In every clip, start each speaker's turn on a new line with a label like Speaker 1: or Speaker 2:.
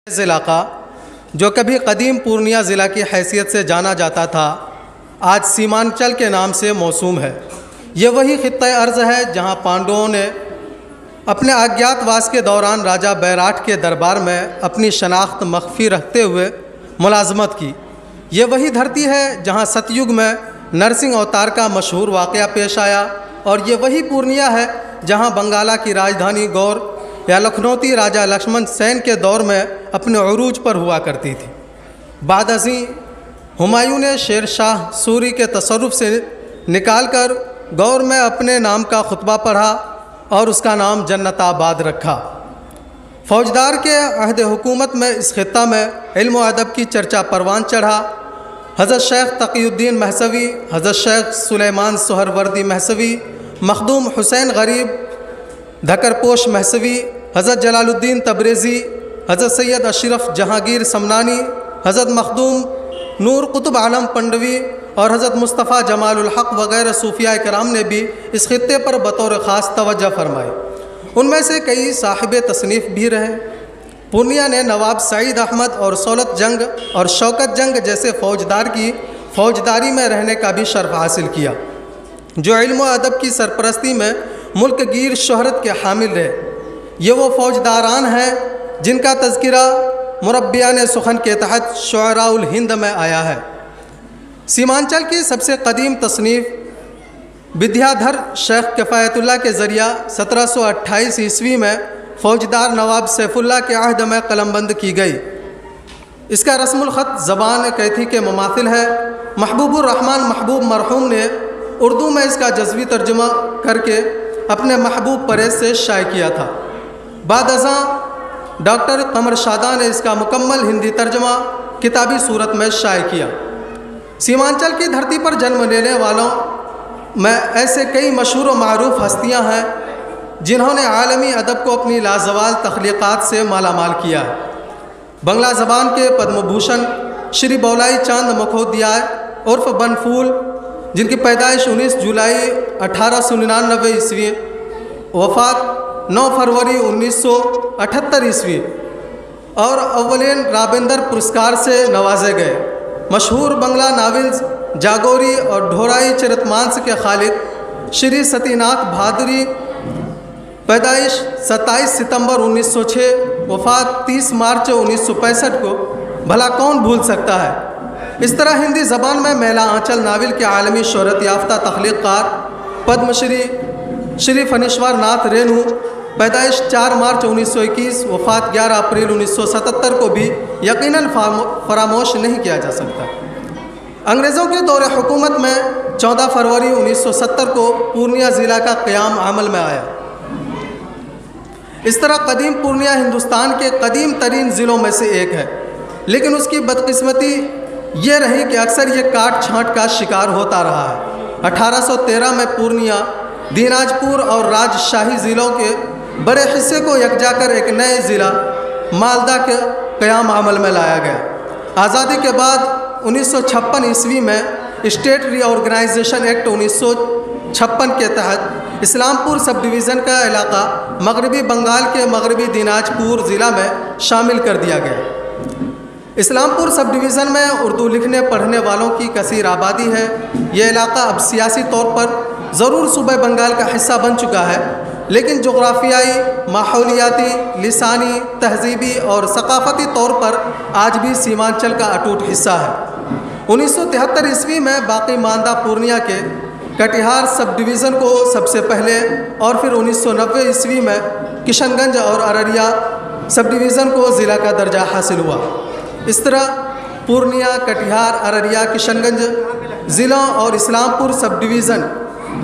Speaker 1: ضلع کا جو کبھی قدیم پورنیہ ضلع کی حیثیت سے جانا جاتا تھا آج سیمانچل کے نام سے موسوم ہے۔ یہ وہی خطہ ارض ہے جہاں پانڈوؤں نے اپنے اجیات واس کے دوران راجہ بیراٹ کے دربار میں اپنی شناخت مخفی رکھتے ہوئے ملازمت کی۔ یہ وہی دھرتی ہے جہاں ستیگ میں نرسنگھ اوتار کا مشہور واقعہ پیش آیا، اور یہ وہی پورنیہ ہے جہاں بنگالہ کی راجدھانی گور یا لکھنوتی راجہ لکشمن سین کے دور میں اپنے عروج پر ہوا کرتی تھی۔ بعد ازیں ہمایوں نے شیر شاہ سوری کے تصرف سے نکال کر گور میں اپنے نام کا خطبہ پڑھا اور اس کا نام جنت آباد رکھا۔ فوجدار کے عہد حکومت میں اس خطہ میں علم و ادب کی چرچا پروان چڑھا۔ حضرت شیخ تقی الدین مہسوی، حضرت شیخ سلیمان سہروردی مہسوی، مخدوم حسین غریب دھکر پوش مہسوی، حضرت جلال الدین تبریزی، حضرت سید اشرف جہانگیر سمنانی، حضرت مخدوم نور قطب عالم پنڈوی اور حضرت مصطفیٰ جمال الحق وغیرہ صوفیاء کرام نے بھی اس خطے پر بطور خاص توجہ فرمائی۔ ان میں سے کئی صاحب تصنیف بھی رہے۔ پورنیہ نے نواب سعید احمد اور سولت جنگ اور شوکت جنگ جیسے فوجدار کی فوجداری میں رہنے کا بھی شرف حاصل کیا، جو علم و ادب کی سرپرستی میں ملک گیر شہرت کے حامل رہے۔ یہ وہ فوجداران ہیں جن کا تذکرہ مربیان سخن کے تحت شعراء الہند میں آیا ہے۔ سیمانچل کی سب سے قدیم تصنیف ودیادھر شیخ کفایت اللہ کے ذریعہ 1728 عیسوی میں فوجدار نواب سیف اللہ کے عہد میں قلم بند کی گئی۔ اس کا رسم الخط زبان کیتھی کے مماثل ہے۔ محبوب الرحمن محبوب مرحوم نے اردو میں اس کا جزوی ترجمہ کر کے اپنے محبوب پریز سے شائع کیا تھا۔ بعد ازاں ڈاکٹر قمر شاداں نے اس کا مکمل ہندی ترجمہ کتابی صورت میں شائع کیا۔ سیمانچل کی دھرتی پر جنم لینے والوں میں ایسے کئی مشہور و معروف ہستیاں ہیں جنہوں نے عالمی ادب کو اپنی لازوال تخلیقات سے مالا مال کیا ہے۔ بنگلہ زبان کے پدم بھوشن شری بولائی چاند مکھودیائے عرف بن پھول، جن کی پیدائش 19 جولائی 1899 عیسوی، وفات 9 فروری 1978 عیسوی، اور اولین رابندر پرسکار سے نوازے گئے۔ مشہور بنگلہ ناولز جاگوری اور ڈھورائی چرت مانس کے خالق شری ستھی ناتھ بھادری، پیدائش 27 ستمبر 1906، وفات 30 مارچ 1965 کو بھلا کون بھول سکتا ہے۔ اس طرح ہندی زبان میں میلا آنچل ناول کے عالمی شہرت یافتہ تخلیق کار پدم شری فنیشور ناتھ رینو، پیدائش 4 مارچ 1921، وفات 11 اپریل 1977 کو بھی یقیناً فراموش نہیں کیا جا سکتا۔ انگریزوں کے دور حکومت میں 14 فروری 1970 کو پورنیہ ضلع کا قیام عمل میں آیا۔ اس طرح قدیم پورنیہ ہندوستان کے قدیم ترین ضلعوں میں سے ایک ہے، لیکن اس کی بدقسمتی یہ رہی کہ اکثر یہ کاٹ چھانٹ کا شکار ہوتا رہا ہے۔ 1813 میں پورنیہ، دیناج پور اور راج شاہی ضلعوں کے بڑے حصے کو یکجا کر ایک نئے ضلع مالدہ کے قیام عمل میں لایا گیا۔ آزادی کے بعد 1956 عیسوی میں اسٹیٹ ری آرگنائزیشن ایکٹ 1956 کے تحت اسلام پور سب ڈویژن کا علاقہ مغربی بنگال کے مغربی دیناج پور ضلع میں شامل کر دیا گیا۔ اسلام پور سب ڈویژن میں اردو لکھنے پڑھنے والوں کی کثیر آبادی ہے۔ یہ علاقہ اب سیاسی طور پر ضرور صوبہ بنگال کا حصہ بن چکا ہے، لیکن جغرافیائی، ماحولیاتی، لسانی، تہذیبی اور ثقافتی طور پر آج بھی سیمانچل کا اٹوٹ حصہ ہے۔ 1973 عیسوی میں باقی ماندہ پورنیہ کے کٹیہار سب ڈویژن کو سب سے پہلے، اور پھر 1990 عیسوی میں کشن گنج اور ارریا سب ڈویژن کو ضلع کا درجہ حاصل ہوا۔ اس طرح پورنیہ، کٹیہار، ارریا، کشن گنج ضلعوں اور اسلام پور سب ڈویژن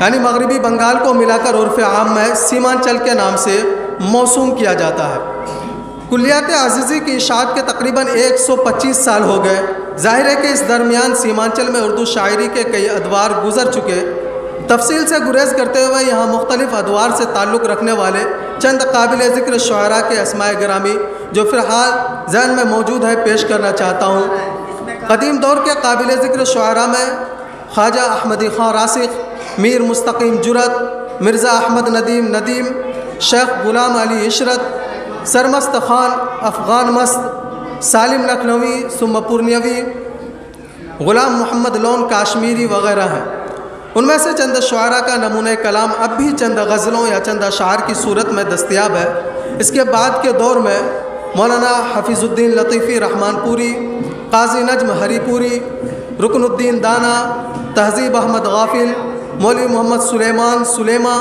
Speaker 1: یعنی مغربی بنگال کو ملا کر عرف عام میں سیمانچل کے نام سے موسوم کیا جاتا ہے۔ کلیات عزیزی کی اشاعت کے تقریباً 125 سال ہو گئے۔ ظاہر ہے کہ اس درمیان سیمانچل میں اردو شاعری کے کئی ادوار گزر چکے۔ تفصیل سے گریز کرتے ہوئے یہاں مختلف ادوار سے تعلق رکھنے والے چند قابل ذکر شعراء کے اسماء گرامی جو فی الحال ذہن میں موجود ہے پیش کرنا چاہتا ہوں۔ قدیم دور کے قابل ذکر شعراء میں خواجہ احمدی خان راسخ، میر مستقیم جرت، مرزا احمد ندیم، شیخ غلام علی عشرت، سرمست خان افغان مست، سالم لکھنوی ثم پورنیوی، غلام محمد لون کاشمیری وغیرہ ہیں۔ ان میں سے چند شعراء کا نمونہ کلام اب بھی چند غزلوں یا چند اشعار کی صورت میں دستیاب ہے۔ اس کے بعد کے دور میں مولانا حفیظ الدین لطیفی رحمان پوری، قاضی نجم ہری پوری، رکن الدین دانا، تہذیب احمد غافل، مولوی محمد سلیمان سلیمہ،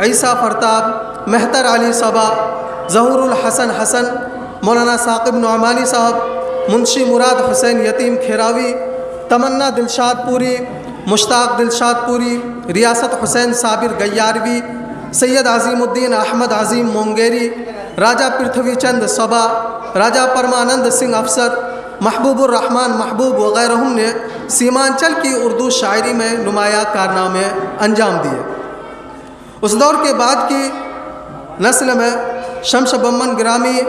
Speaker 1: عیسیٰ فرتاب، مہتر علی صبا، ظہور الحسن حسن، مولانا ثاقب نعمانی صاحب، منشی مراد حسین یتیم کھیراوی، تمنا دلشاد پوری، مشتاق دلشاد پوری، ریاست حسین صابر گیاروی، سید عظیم الدین احمد عظیم مونگیری، راجہ پرتھوی چند صبا، راجہ پرمانند سنگھ افسر، محبوب الرحمن محبوب وغیرہم نے سیمانچل کی اردو شاعری میں نمایاں کارنامے انجام دیے۔ اس دور کے بعد کی نسل میں شمس بمن گرامی،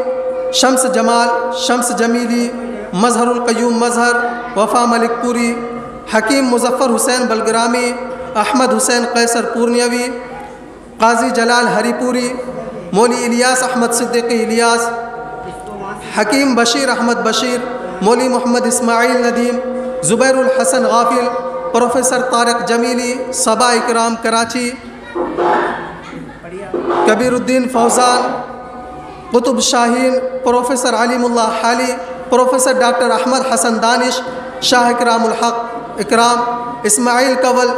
Speaker 1: شمس جمال، شمس جمیلی، مظہر القیوم مظہر، وفا ملک پوری، حکیم مظفر حسین بلگرامی، احمد حسین قیصر پورنیوی، قاضی جلال ہری پوری، مولوی الیاس احمد صدیقی الیاس، حکیم بشیر احمد بشیر، مولوی محمد اسماعیل ندیم، زبیر الحسن غافل، پروفیسر طارق جمیلی، صبا اکرام کراچی، کبیر الدین فوزان، قطب شاہین، پروفیسر علیم اللہ حالی، پروفیسر ڈاکٹر احمد حسن دانش، شاہ اکرام الحق اکرام، اسماعیل کول،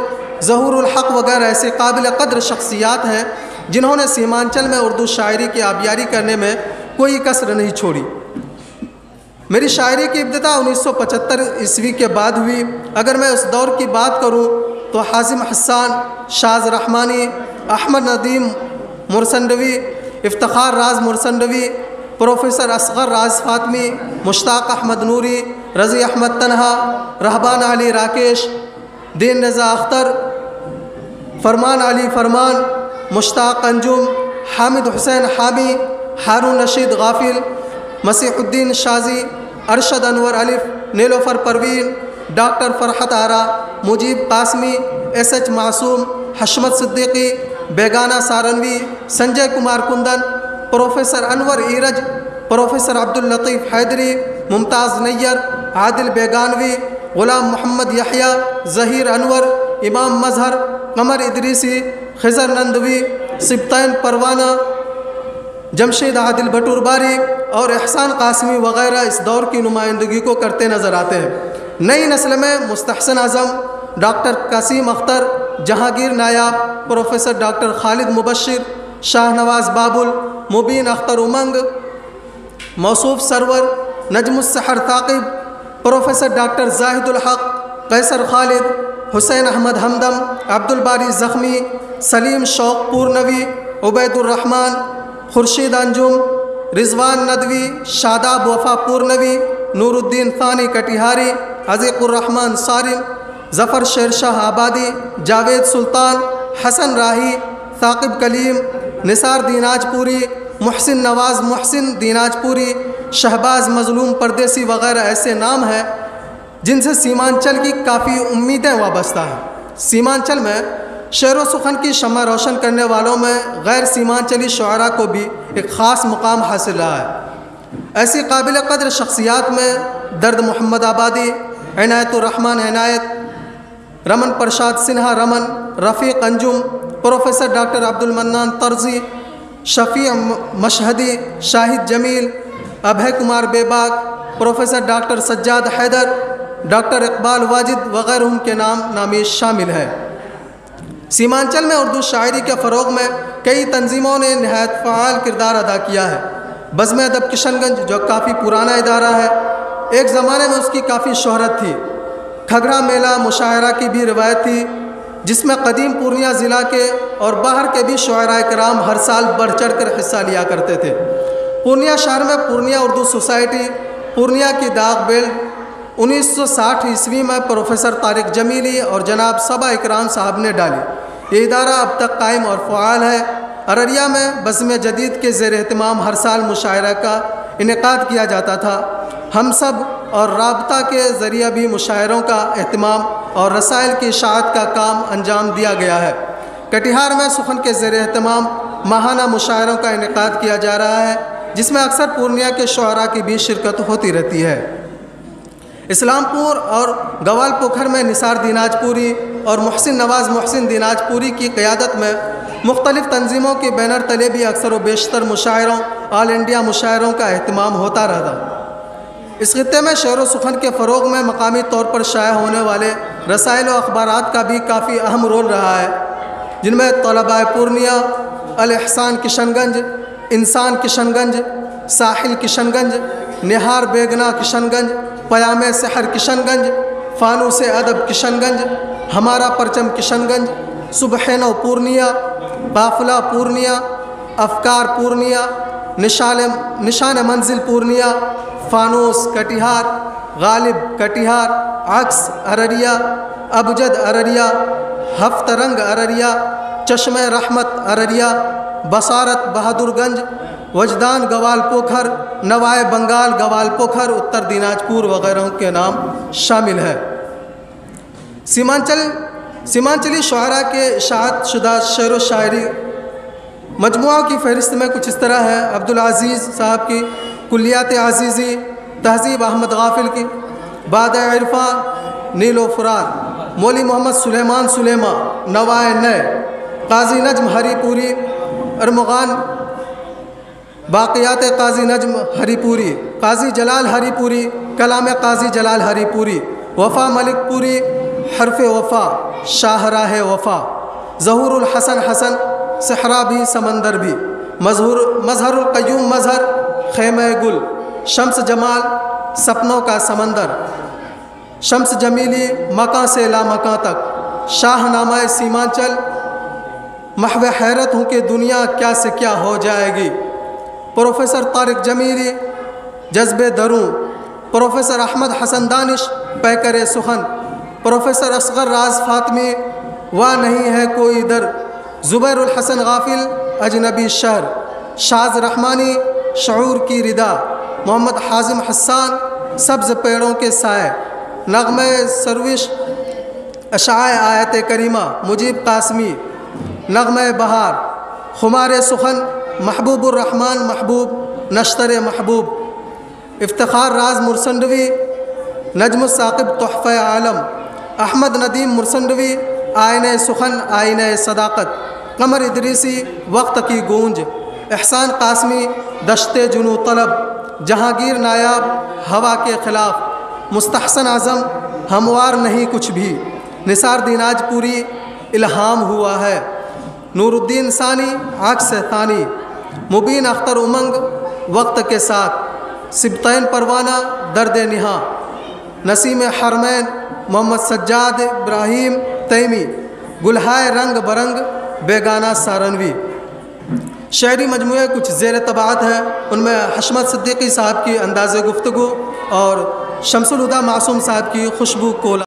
Speaker 1: ظہور الحق وغیرہ ایسے قابل قدر شخصیات ہیں جنہوں نے سیمانچل میں اردو شاعری کی آبیاری کرنے میں کوئی کسر نہیں چھوڑی۔ میری شاعری کی ابتدا 1975 عیسوی کے بعد ہوئی۔ اگر میں اس دور کی بات کروں تو حازم حسان، شاز رحمانی، احمد ندیم مرسندوی، افتخار راز مرسندوی، پروفیسر اصغر راز فاطمی، مشتاق احمد نوری، رضی احمد تنہا، رہبان علی راکیش، دین رضا اختر، فرمان علی فرمان، مشتاق انجم، حامد حسین حامی، ہارون رشید غافل، مسیح الدین شازی، ارشد انور الف، نیلوفر پروین، ڈاکٹر فرحت آرا، مجیب قاسمی، ایس ایچ معصوم، حشمت صدیقی، بیگانہ سارنوی، سنجے کمار کندن، پروفیسر انور ایرج، پروفیسر عبداللطیف حیدری، ممتاز نیر، عادل بیگانوی، غلام محمد یحییٰ، ظہیر انور، امام مظہر، قمر ادریسی، خضر نندوی، سبطین پروانہ، جمشید عادل بٹورباری اور احسان قاسمی وغیرہ اس دور کی نمائندگی کو کرتے نظر آتے ہیں۔ نئی نسل میں مستحسن اعظم، ڈاکٹر قاسم اختر، جہانگیر نایاب، پروفیسر ڈاکٹر خالد مبشر، شاہ نواز بابل، مبین اختر امنگ، موصوف سرور، نجم السحر ثاقب، پروفیسر ڈاکٹر زاہد الحق، قیصر خالد، حسین احمد ہمدم، عبدالباری زخمی، سلیم شوق پورنوی، عبید الرحمن، خورشید انجم، رضوان ندوی، شاداب وفا پورنوی، نور الدین ثانی کٹیہاری، عزیق الرحمن سارن، ظفر شیرشاہ آبادی، جاوید سلطان، حسن راہی، ثاقب کلیم، نثار دیناج پوری، محسن نواز محسن دیناج پوری، شہباز مظلوم پردیسی وغیرہ ایسے نام ہیں جن سے سیمانچل کی کافی امیدیں وابستہ ہیں۔ سیمانچل میں شعر و سخن کی شمع روشن کرنے والوں میں غیر سیمانچلی شعراء کو بھی ایک خاص مقام حاصل رہا ہے۔ ایسی قابل قدر شخصیات میں درد محمد آبادی، عنایت الرحمن عنایت، رمن پرشاد سنہا رمن، رفیق انجم، پروفیسر ڈاکٹر عبد المنان طرزی، شفیع مشہدی، شاہد جمیل، Abhay Kumar Bebak, professor doctor Sajjad Haider, doctor Iqbal Wajid وغیرہ کے نام نامی شامل ہیں۔ سیمانچل میں اردو شاعری کے فروغ میں کئی تنظیموں نے نہایت فعال کردار ادا کیا ہے۔ بزم ادب کشن گنج جو کافی پرانا ادارہ ہے، ایک زمانے میں اس کی کافی شہرت تھی۔ کھگرا میلہ مشاعرہ کی بھی روایت تھی جس میں قدیم پورنیہ ضلع کے اور باہر کے بھی شعراء کرام ہر سال بڑھ چڑھ کر حصہ لیا کرتے تھے۔ پورنیہ شہر میں پورنیہ اردو سوسائٹی، پورنیہ کی داغ بیل 1960 عیسوی میں پروفیسر طارق جمیلی اور جناب صبا اکرام صاحب نے ڈالی۔ یہ ادارہ اب تک قائم اور فعال ہے۔ ارریہ میں بزم جدید کے زیر اہتمام ہر سال مشاعرہ کا انعقاد کیا جاتا تھا۔ ہم سب اور رابطہ کے ذریعہ بھی مشاعروں کا اہتمام اور رسائل کی اشاعت کا کام انجام دیا گیا ہے۔ کٹیہار میں سخن کے زیر اہتمام ماہانہ مشاعروں کا انعقاد کیا جا رہا ہے۔ جس میں اکثر پورنیہ کے شعراء کی بھی شرکت ہوتی رہتی ہے۔ اسلام پور اور گوال پوکھر میں نثار دیناج پوری اور محسن نواز محسن دیناج پوری کی قیادت میں مختلف تنظیموں کے بینر تلے بھی اکثر و بیشتر مشاعروں آل انڈیا مشاعروں کا اہتمام ہوتا رہا۔ اس خطے میں شعر و سخن کے فروغ میں مقامی طور پر شائع ہونے والے رسائل و اخبارات کا بھی کافی اہم رول رہا ہے، جن میں طلباء پورنیہ، الاحسان کشن گنج، انسان کشن گنج، ساحل کشن گنج، نہار بیگنا کشن گنج، پیام سحر کشن گنج، فانوس ادب کشن گنج، ہمارا پرچم کشن گنج، صبحینو پورنیہ، قافلہ پورنیہ، افکار پورنیہ، نشان منزل پورنیہ، فانوس کٹیہار، غالب کٹیہار، عکس ارریہ، ابجد ارریہ، ہفت رنگ ارریہ، چشم رحمت ارریہ، بصارت بہادر گنج، وجدان گوال پوکھر، نوائے بنگال گوال پوکھر، اتر دیناج پور وغیرہ کے نام شامل ہے۔ سیمانچلی شعراء کے اشاعت شدہ شعر و شاعری مجموعہ کی فہرست میں کچھ اس طرح ہے: عبدالعزیز صاحب کی کلیات عزیزی، تہذیب احمد غافل کی، باد عرفان، نیل و فرات، مولی محمد سلیمان سلیمہ، نوائے نئے، قاضی نجم ہری پوری، ارمغان، باقیات قاضی نجم ہری پوری، قاضی جلال ہری پوری، کلام قاضی جلال ہری پوری، وفا ملک پوری، حرف وفا، شاہراہ وفا، ظہور الحسن حسن، صحرا بھی سمندر بھی، مظہر القیوم مظہر، خیمہ گل، شمس جمال، سپنوں کا سمندر، شمس جمیلی، مکاں سے لا مکاں تک، شاہ نامہ سیمانچل، محو حیرت ہوں کہ دنیا کیا سے کیا ہو جائے گی، پروفیسر طارق جمیلی، جذب دروں، پروفیسر احمد حسن دانش، پیکر سخن، پروفیسر اصغر راز فاطمی، وا نہیں ہے کوئی در، زبیر الحسن غافل، اجنبی شہر، شاز رحمانی، شعور کی ردا، محمد حازم حسان، سبز پیڑوں کے سائے، نغمہ سروش، اشعاع آیت کریمہ، مجیب قاسمی، نغمہ بہار، خمار سخن، محبوب الرحمن محبوب، نشتر محبوب، افتخار راز مرسندوی، نجم الثاقب تحفہ عالم، احمد ندیم مرسندوی، آئینہ سخن آئینہ صداقت، قمر ادریسی، وقت کی گونج، احسان قاسمی، دشت جنو طلب، جہانگیر نایاب، ہوا کے خلاف، مستحسن اعظم، ہموار نہیں کچھ بھی، نثار دیناج پوری، الہام ہوا ہے، نور الدین ثانی، عکس ثانی، مبین اختر امنگ، وقت کے ساتھ، سبطین پروانہ، درد نہاں، نسیم حرمین، محمد سجاد ابراہیم تیمی، گلہائے رنگ برنگ، بیگانہ سارنوی۔ شعری مجموعے کچھ زیر طباعت ہیں، ان میں حشمت صدیقی صاحب کی انداز گفتگو اور شمس الہدیٰ معصوم صاحب کی خوشبو کولا